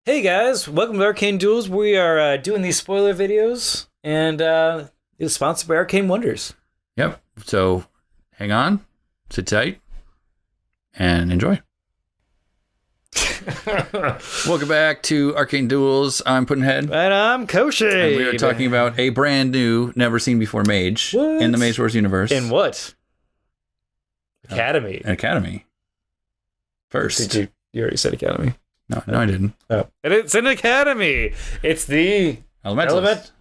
Hey guys, welcome to Arcane Duels. We are doing these spoiler videos, and it's sponsored by Arcane Wonders. Yep. So hang on, sit tight, and enjoy. Welcome back to Arcane Duels. I'm Puddinhead. And I'm Koshi. And we are talking about a brand new, never seen before Mage in the Mage Wars universe. In what? Academy. An Academy. First. You already said Academy. No, I didn't. Oh. And it's an Academy. It's the Elementalist.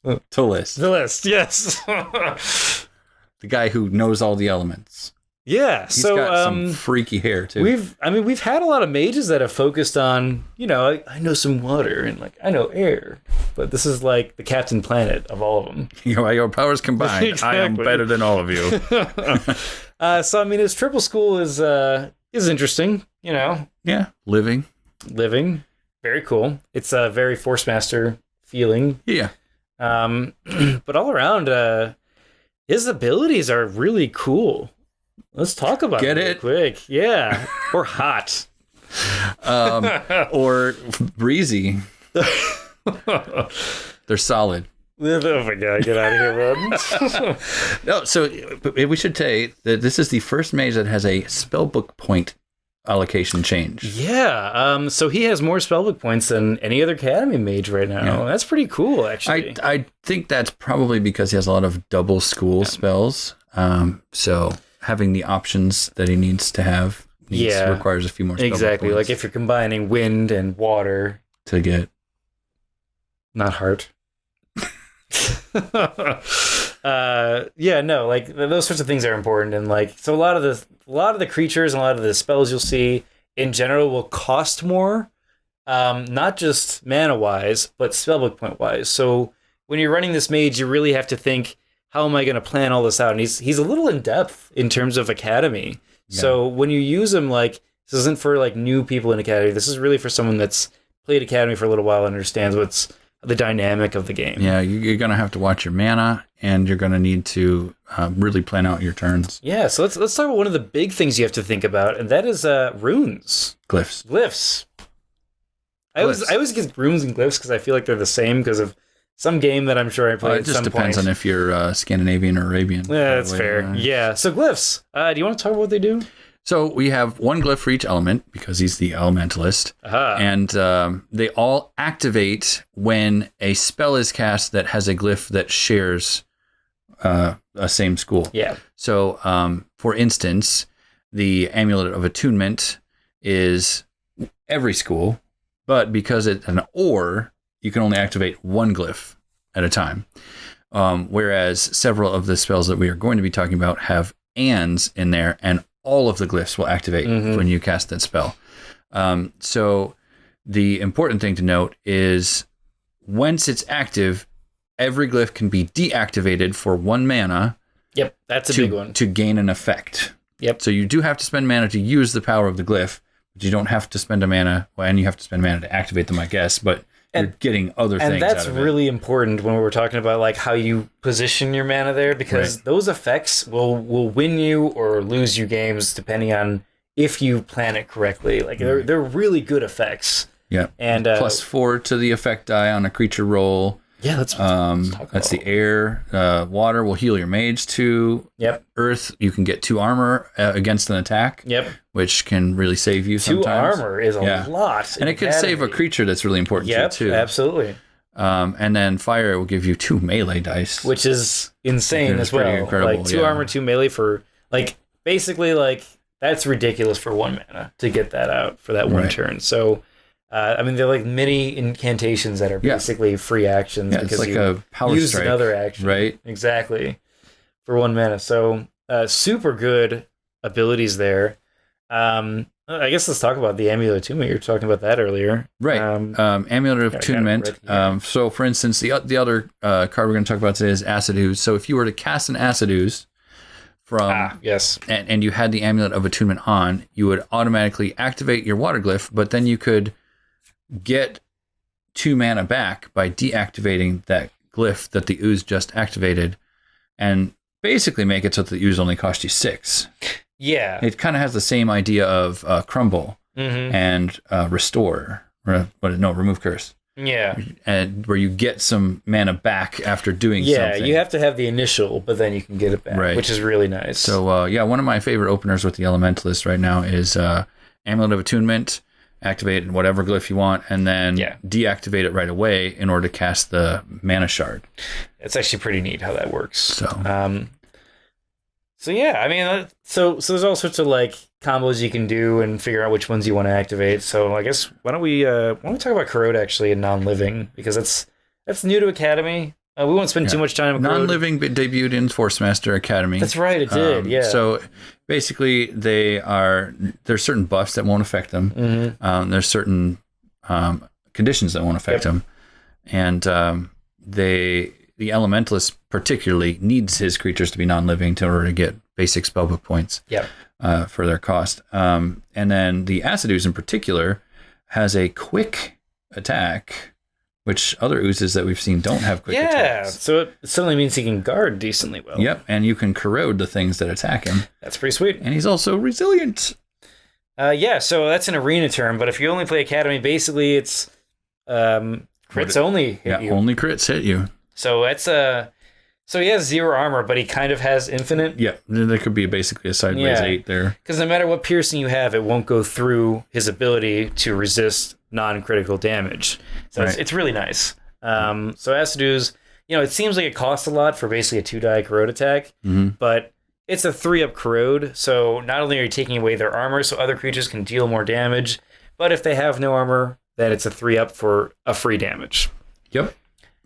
The list, yes. The guy who knows all the elements. Yeah. He's got some freaky hair too. We've had a lot of mages that have focused on, I know some water and I know air, but this is like the Captain Planet of all of them. Your powers combined, exactly. I am better than all of you. So his triple school is interesting, Yeah, living, very cool. It's a very Force Master feeling. Yeah. But all around, his abilities are really cool. Let's talk about it real quick. Yeah. Or hot. Or breezy. They're solid. Oh my god, get out of here, man. No, so we should say that this is the first mage that has a spellbook point allocation change. Yeah. So he has more spellbook points than any other Academy mage right now. Yeah. That's pretty cool, actually. I think that's probably because he has a lot of double school spells. So having the options that he needs to have requires a few more spellbook exactly. points. Like if you're combining wind and water to get not heart. Those sorts of things are important, and so a lot of the creatures and a lot of the spells you'll see in general will cost more, not just mana wise but spellbook point wise. So when you're running this mage, you really have to think, how am I going to plan all this out? And he's a little in depth in terms of Academy. Yeah. So when you use him, this isn't for new people in Academy. This is really for someone that's played Academy for a little while and understands what's the dynamic of the game. Yeah, you're going to have to watch your mana, and you're going to need to really plan out your turns. Yeah, so let's talk about one of the big things you have to think about, and that is runes. Glyphs. I always get runes and glyphs because I feel like they're the same because of some game that I'm sure I played at some point. It just depends on if you're Scandinavian or Arabian. Yeah, that's fair. Yeah, so glyphs. Do you want to talk about what they do? So we have one glyph for each element because he's the Elementalist. And they all activate when a spell is cast that has a glyph that shares a same school. Yeah. So, for instance, the Amulet of Attunement is every school, but because it's an or, you can only activate one glyph at a time. Whereas several of the spells that we are going to be talking about have ands in there, and all of the glyphs will activate when you cast that spell. So the important thing to note is once it's active, every glyph can be deactivated for 1 mana. Yep, that's a big one. To gain an effect. Yep. So you do have to spend mana to use the power of the glyph, but you don't have to spend a mana, and you have to spend mana to activate them, I guess, but you're getting other things out of it. And that's really important when we're talking about how you position your mana there, because those effects will win you or lose you games depending on if you plan it correctly. They're really good effects. Yeah. And +4 to the effect die on a creature roll. Yeah, let's talk about that's the air. Water will heal your mage 2. Yep. Earth, you can get 2 armor against an attack. Yep. Which can really save you sometimes. 2 armor is a lot. And it can save a creature that's really important too. Absolutely. And then fire will give you 2 melee dice. Which is insane as well. Incredible, 2 armor, 2 melee for, basically, that's ridiculous for 1 mana to get that out for that one turn. So... they're mini incantations that are basically free actions because it's you a power use strike, another action. Right. Exactly. For 1 mana. So super good abilities there. I guess let's talk about the Amulet of Attunement. You were talking about that earlier. Right. Amulet of Attunement. So for instance, the other card we're going to talk about today is Acid Ooze. So if you were to cast an Acid Ooze from and you had the Amulet of Attunement on, you would automatically activate your water glyph, but then you could get 2 mana back by deactivating that glyph that the ooze just activated, and basically make it so that the ooze only cost you 6. Yeah. It kind of has the same idea of crumble and restore, Remove curse. Yeah. And where you get some mana back after doing something. Yeah, you have to have the initial, but then you can get it back, which is really nice. So, one of my favorite openers with the Elementalist right now is Amulet of Attunement. Activate whatever glyph you want, and then deactivate it right away in order to cast the mana shard. It's actually pretty neat how that works. So, I mean, so there's all sorts of like combos you can do and figure out which ones you want to activate. So I guess why don't we talk about Corrode actually in non-living, because that's new to Academy. We won't spend too much time on Corrode. Non-living debuted in Force Master Academy. That's right, it did. Yeah. So basically, there's certain buffs that won't affect them. Mm-hmm. There's certain conditions that won't affect them, and the Elementalist particularly needs his creatures to be non-living in order to get basic spellbook points. For their cost. And then the Acid in particular has a quick attack, which other oozes that we've seen don't have quick attacks. Yeah, so it suddenly means he can guard decently well. Yep, and you can corrode the things that attack him. That's pretty sweet. And he's also resilient. So that's an arena term, but if you only play Academy, basically it's crits only hit you. Only crits hit you. So that's so he has 0 armor, but he kind of has infinite. Yeah, there could be basically a sideways 8 there. Because no matter what piercing you have, it won't go through his ability to resist non-critical damage. So it's really nice. So Acid Ooze, it seems like it costs a lot for basically a 2-die corrode attack, but it's a 3-up corrode, so not only are you taking away their armor so other creatures can deal more damage, but if they have no armor, then it's a 3-up for a free damage. Yep.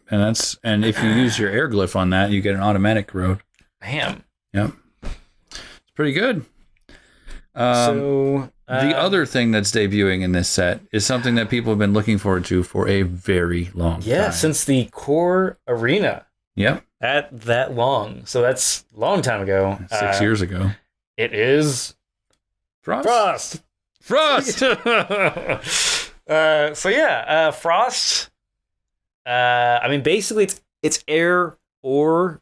And if you use your air glyph on that, you get an automatic corrode. Bam. Yep. It's pretty good. The other thing that's debuting in this set is something that people have been looking forward to for a very long time. Yeah, since the core arena. Yep. At that long. So that's a long time ago. 6 years ago. It is Frost. Frost! Frost. I mean, basically, it's air or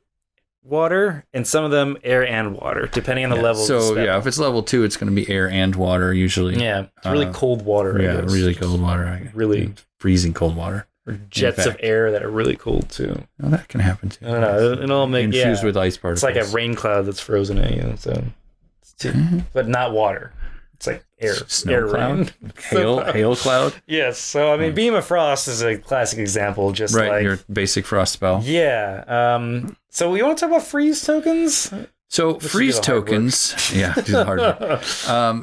water, and some of them air and water, depending on the level. So, if it's level 2, it's going to be air and water, usually. Yeah, it's really cold water. Really cold water. Really freezing cold water. Or jets of air that are really cold, too. Well, that can happen, too. I don't know. It'll make infused with ice particles. It's like a rain cloud that's frozen at you, but not water. It's like air. Snow air cloud? Rain. Hail cloud? Yes. So, I mean, Beam of Frost is a classic example. Just like your basic frost spell. Yeah. So, we want to talk about freeze tokens? So, freeze tokens. Do the hard work.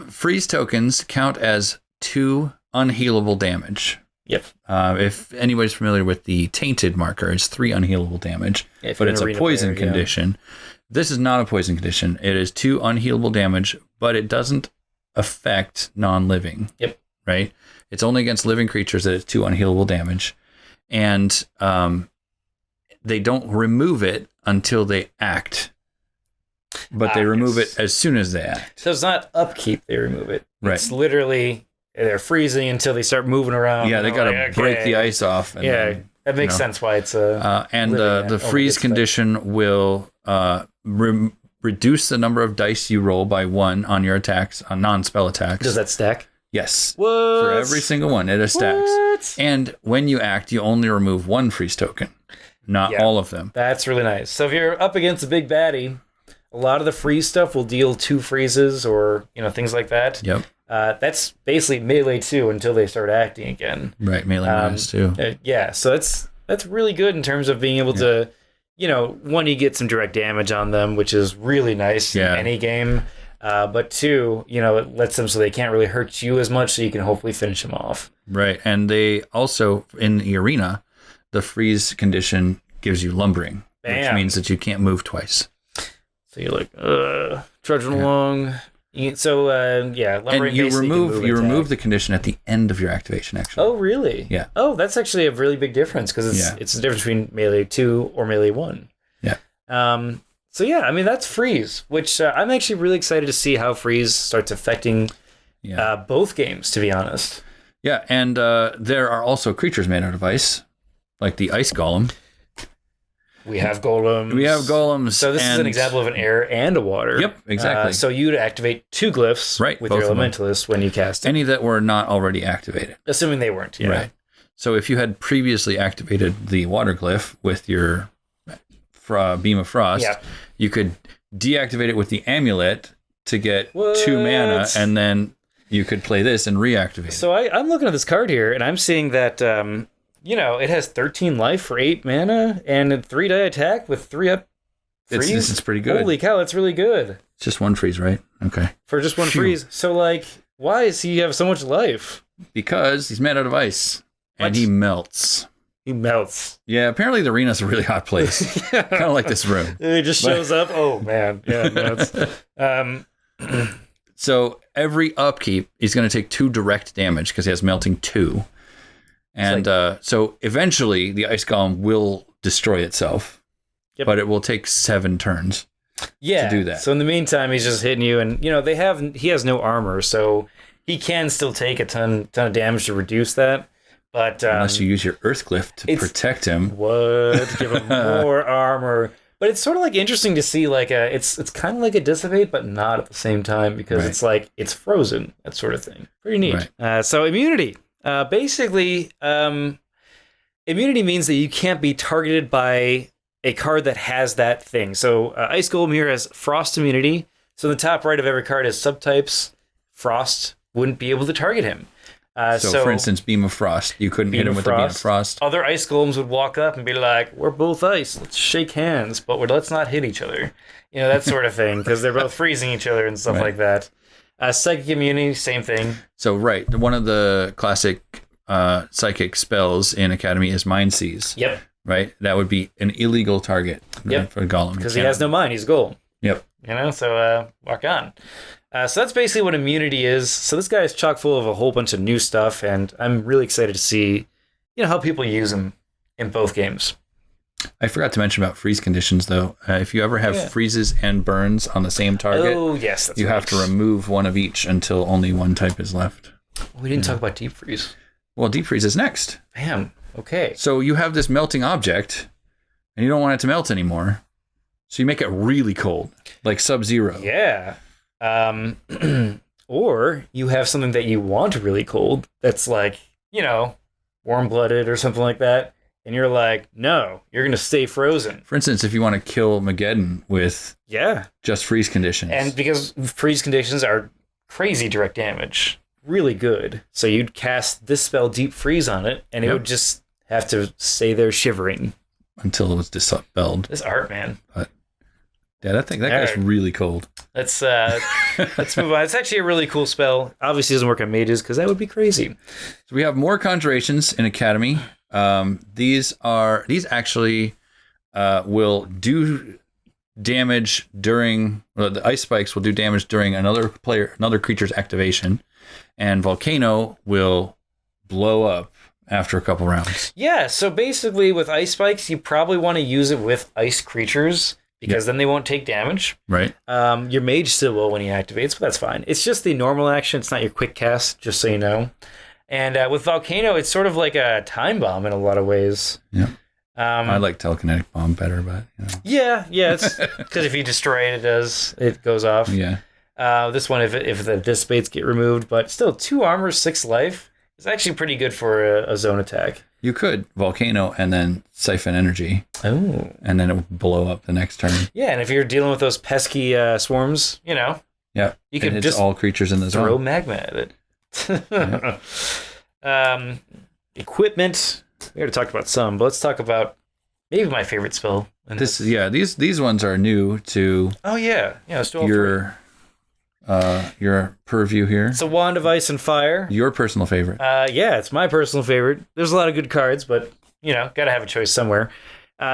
Freeze tokens count as 2 unhealable damage. Yep. If anybody's familiar with the tainted marker, it's 3 unhealable damage, but it's a poison condition. This is not a poison condition. It is 2 unhealable damage, but it doesn't affect non-living. Yep. Right? It's only against living creatures that it's 2 unhealable damage. And they don't remove it until they act. But they remove it as soon as they act. So it's not upkeep, they remove it. Right. It's literally they're freezing until they start moving around. Yeah, they got to break the ice off. And then, that makes sense why it's a... and the freeze condition will reduce the number of dice you roll by 1 on your attacks, on non-spell attacks. Does that stack? Yes. What? For every single one, it stacks. What? And when you act, you only remove 1 freeze token, not all of them. That's really nice. So if you're up against a big baddie, a lot of the freeze stuff will deal 2 freezes or things like that. Yep. That's basically melee 2 until they start acting again. Right, melee minus 2. So that's really good in terms of being able to, one, you get some direct damage on them, which is really nice in any game. But 2, it lets them so they can't really hurt you as much, so you can hopefully finish them off. Right, and they also, in the arena, the freeze condition gives you lumbering, which means that you can't move twice. So you're like, trudging along. Lumbering, and you remove the condition at the end of your activation, actually. Oh, really? Yeah. Oh, that's actually a really big difference, because it's the difference between melee 2 or melee 1. Yeah. That's freeze, which I'm actually really excited to see how freeze starts affecting both games, to be honest. Yeah, and there are also creatures made out of ice, like the ice golem. We have golems. So this is an example of an air and a water. Yep, exactly. So you'd activate 2 glyphs with your Elementalist when you cast it. Any that were not already activated. Assuming they weren't, yeah. Right. So if you had previously activated the water glyph with your Beam of Frost, you could deactivate it with the amulet to get 2 mana, and then you could play this and reactivate it. So I'm looking at this card here, and I'm seeing that, it has 13 life for 8 mana, and a 3-die attack with 3 up freeze. It's pretty good. Holy cow, that's really good. It's just 1 freeze, right? Okay. For just 1 freeze. So, why does he have so much life? Because he's made out of ice, and he melts. He melts. Yeah, apparently the arena's a really hot place. Kind of like this room. It just shows up. Oh, man. Yeah, So every upkeep, he's going to take 2 direct damage because he has melting 2. And so eventually the ice golem will destroy itself, but it will take 7 turns to do that. So in the meantime, he's just hitting you, and he has no armor, so he can still take a ton of damage to reduce that. But unless you use your Earth Glyph to protect him, give him more armor. But it's sort of interesting to see it's kind of like a dissipate, but not at the same time, because it's it's frozen, that sort of thing. Pretty neat. Right. So immunity. Basically, immunity means that you can't be targeted by a card that has that thing. So Ice Golem here has Frost immunity. So the top right of every card has subtypes. Frost wouldn't be able to target him. So, for instance, Beam of Frost. You couldn't hit him with the Beam of Frost. Other Ice Golems would walk up and be like, we're both ice. Let's shake hands, but let's not hit each other. That sort of thing, because they're both freezing each other and stuff like that. Psychic immunity, same thing. So, one of the classic psychic spells in Academy is Mind Seize. Yep. Right? That would be an illegal target for a golem. Because he has no mind. He's a golem. Yep. So walk on. So that's basically what immunity is. So this guy is chock full of a whole bunch of new stuff, and I'm really excited to see, how people use him in both games. I forgot to mention about freeze conditions, though. If you ever have freezes and burns on the same target, you have to remove one of each until only one type is left. We didn't talk about deep freeze. Well, deep freeze is next. Bam. Okay. So you have this melting object, and you don't want it to melt anymore. So you make it really cold, like Sub-Zero. Yeah. Or you have something that you want really cold that's warm-blooded or something like that. And you're like, no, you're going to stay frozen. For instance, if you want to kill Mageddon with just freeze conditions. And because freeze conditions are crazy direct damage, really good. So you'd cast this spell Deep Freeze on it, and it would just have to stay there shivering. Until it was dispelled. This art, man. But yeah, that guy's really cold. Let's move on. It's actually a really cool spell. Obviously doesn't work on mages, because that would be crazy. So we have more conjurations in Academy. These actually will do damage during the ice spikes will do damage during another creature's activation, and Volcano will blow up after a couple rounds. Yeah, so basically with ice spikes, you probably want to use it with ice creatures, because then they won't take damage. Right. Your mage still will when he activates, but that's fine. It's just the normal action. It's not your quick cast, just so you know. And with Volcano, it's sort of like a time bomb in a lot of ways. Yeah. I like Telekinetic Bomb better, but Yeah, it's because if you destroy it, it goes off. Yeah. This one, if the dissipates get removed, but still 2 armor, 6 life is actually pretty good for a zone attack. You could Volcano and then Siphon Energy. Oh. And then it would blow up the next turn. Yeah, and if you're dealing with those pesky swarms, Yeah. You could just all creatures in the zone. Throw magma at it. Equipment. We already talked about some, but let's talk about maybe my favorite spell. These ones are new to your purview here. It's a Wand of Ice and Fire. Your personal favorite. It's my personal favorite. There's a lot of good cards, but gotta have a choice somewhere.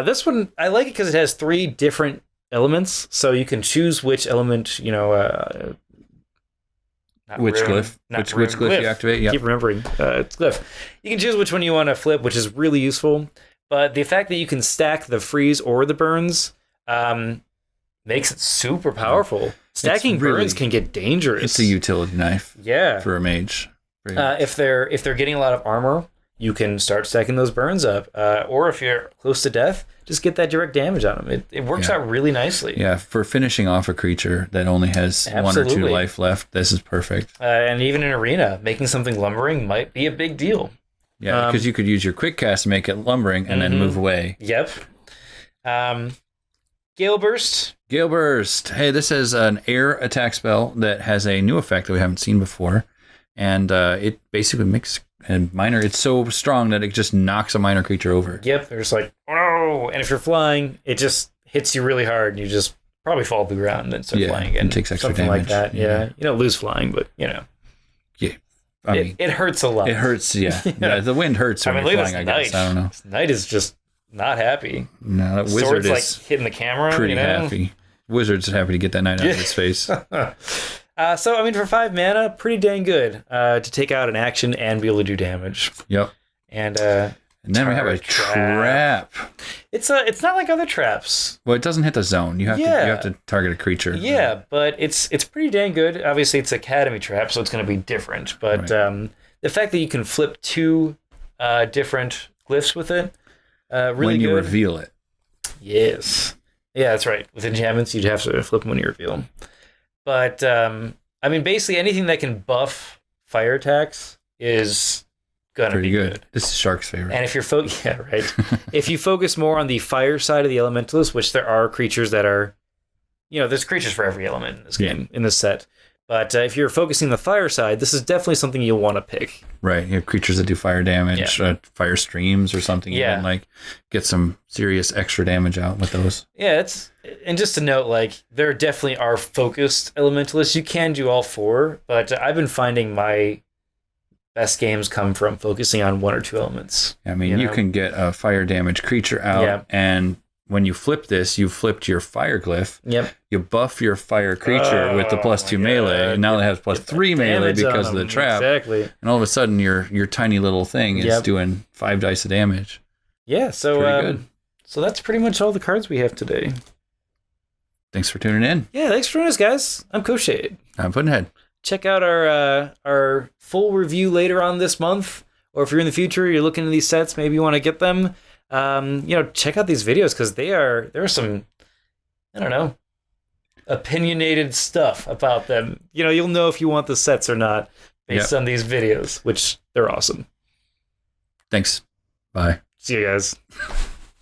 This one, I like it because it has 3 different elements, so you can choose which element, which glyph you activate. Yeah. Keep remembering. It's glyph. You can choose which one you want to flip, which is really useful. But the fact that you can stack the freeze or the burns makes it super powerful. Stacking burns can get dangerous. It's a utility knife. Yeah. For a mage. If they're getting a lot of armor, you can start stacking those burns up. Or if you're close to death, just get that direct damage on them. It works out really nicely. Yeah, for finishing off a creature that only has 1 or 2 life left, this is perfect. And even in Arena, making something lumbering might be a big deal. Yeah, because you could use your quick cast to make it lumbering and then move away. Yep. Gale Burst. Gale Burst. Hey, this is an air attack spell that has a new effect that we haven't seen before. And it basically makes a minor. It's so strong that it just knocks a minor creature over. Yep. They're just like, oh no. And if you're flying, it just hits you really hard and you just probably fall to the ground and then start flying again. It takes extra Something damage. like that. Yeah. You don't lose flying, but Yeah. I mean, it hurts a lot. It hurts, yeah. The wind hurts when you're flying, I guess. I don't know. This knight is just not happy. No, that wizard Sword's is like hitting the camera. pretty happy. Wizard's happy to get that knight out of his face. So, I mean, for 5 mana, pretty dang good to take out an action and be able to do damage. Yep. And then we have a trap. It's not like other traps. Well, it doesn't hit the zone. You have to target a creature. Yeah, but it's pretty dang good. Obviously, it's Academy trap, so it's going to be different. But the fact that you can flip 2 different glyphs with it, really good. When you reveal it. Yes. Yeah, that's right. With enchantments, you'd have to flip them when you reveal them. But, I mean, basically anything that can buff fire attacks is going to be good. This is Shark's favorite. And if you're if you focus more on the fire side of the Elementalist, which there are creatures that are, there's creatures for every element in this game, in this set. But if you're focusing the fire side, this is definitely something you'll want to pick. Right. You have creatures that do fire damage, fire streams or something. Yeah. Even, get some serious extra damage out with those. Yeah, and just to note, there definitely are focused Elementalists. You can do all 4, but I've been finding my best games come from focusing on 1 or 2 elements. I mean, you can get a fire damage creature out, and when you flip this, you flipped your fire glyph. Yep. You buff your fire creature with the +2 melee, and now it has +3 melee because of the trap. Exactly. And all of a sudden, your tiny little thing is doing 5 dice of damage. Yeah, so good. So that's pretty much all the cards we have today. Thanks for tuning in. Yeah, thanks for joining us, guys. I'm Koshade. I'm Puddinhead. Check out our full review later on this month, or if you're in the future, you're looking at these sets, maybe you want to get them. Check out these videos because there are some, I don't know, opinionated stuff about them. You'll know if you want the sets or not based on these videos, which they're awesome. Thanks. Bye. See you guys.